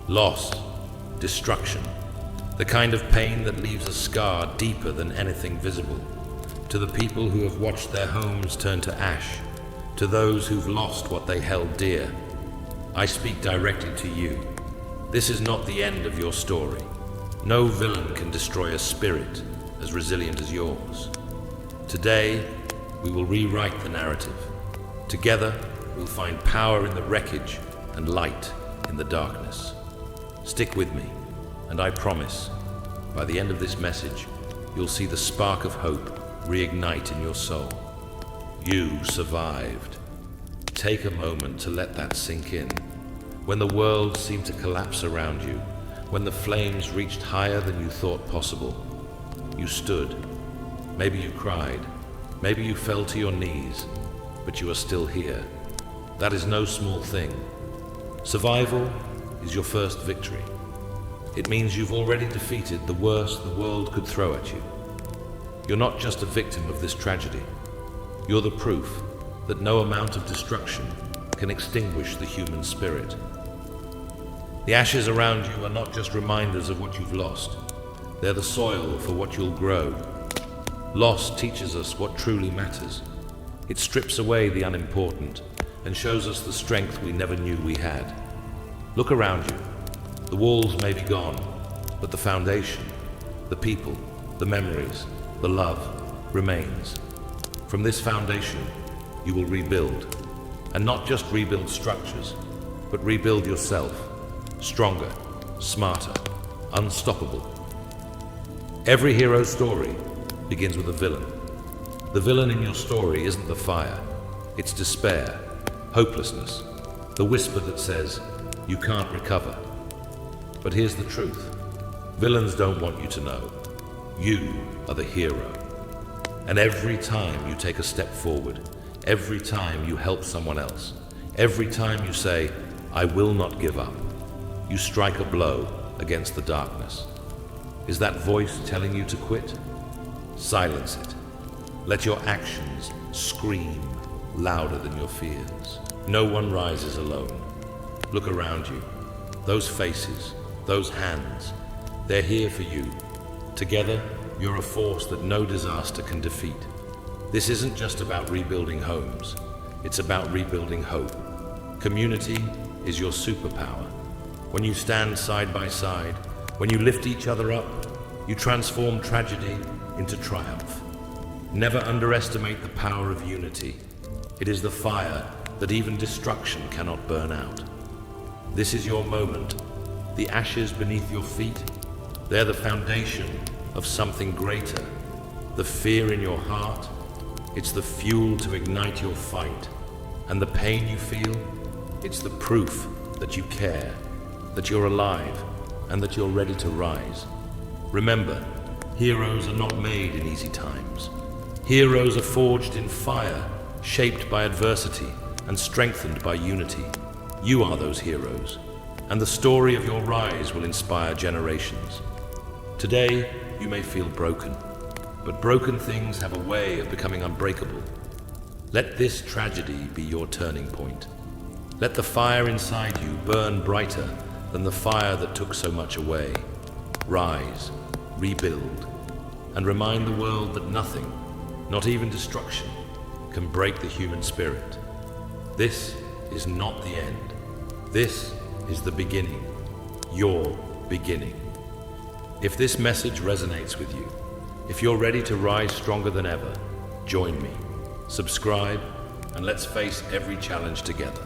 Loss, destruction, the kind of pain that leaves a scar deeper than anything visible. To the people who have watched their homes turn to ash, to those who've lost what they held dear, I speak directly to you. This is not the end of your story. No villain can destroy a spirit as resilient as yours. Today, we will rewrite the narrative. Together, we'll find power in the wreckage and light in the darkness. Stick with me, and I promise, by the end of this message, you'll see the spark of hope reignite in your soul. You survived. Take a moment to let that sink in. When the world seemed to collapse around you, when the flames reached higher than you thought possible, you stood. Maybe you cried, maybe you fell to your knees, but you are still here. That is no small thing. Survival is your first victory. It means you've already defeated the worst the world could throw at you. You're not just a victim of this tragedy. You're the proof that no amount of destruction can extinguish the human spirit. The ashes around you are not just reminders of what you've lost. They're the soil for what you'll grow. Loss teaches us what truly matters. It strips away the unimportant and shows us the strength we never knew we had. Look around you. The walls may be gone, but the foundation, the people, the memories, the love remains. From this foundation, you will rebuild. And not just rebuild structures, but rebuild yourself. Stronger, smarter, unstoppable. Every hero's story begins with a villain. The villain in your story isn't the fire. It's despair, hopelessness, the whisper that says, you can't recover. But here's the truth. Villains don't want you to know. You are the hero. And every time you take a step forward, every time you help someone else, every time you say, I will not give up, you strike a blow against the darkness. Is that voice telling you to quit? Silence it. Let your actions scream louder than your fears. No one rises alone. Look around you. Those faces, those hands, they're here for you. Together, you're a force that no disaster can defeat. This isn't just about rebuilding homes. It's about rebuilding hope. Community is your superpower. When you stand side by side, when you lift each other up, you transform tragedy into triumph. Never underestimate the power of unity. It is the fire that even destruction cannot burn out. This is your moment. The ashes beneath your feet, they're the foundation of something greater. The fear in your heart, it's the fuel to ignite your fight. And the pain you feel, it's the proof that you care, that you're alive, and that you're ready to rise. Remember, heroes are not made in easy times. Heroes are forged in fire, shaped by adversity and strengthened by unity. You are those heroes, and the story of your rise will inspire generations. Today, you may feel broken, but broken things have a way of becoming unbreakable. Let this tragedy be your turning point. Let the fire inside you burn brighter than the fire that took so much away. Rise, rebuild, and remind the world that nothing, not even destruction, can break the human spirit. This is not the end. This is the beginning, your beginning. If this message resonates with you, if you're ready to rise stronger than ever, join me. Subscribe, and let's face every challenge together.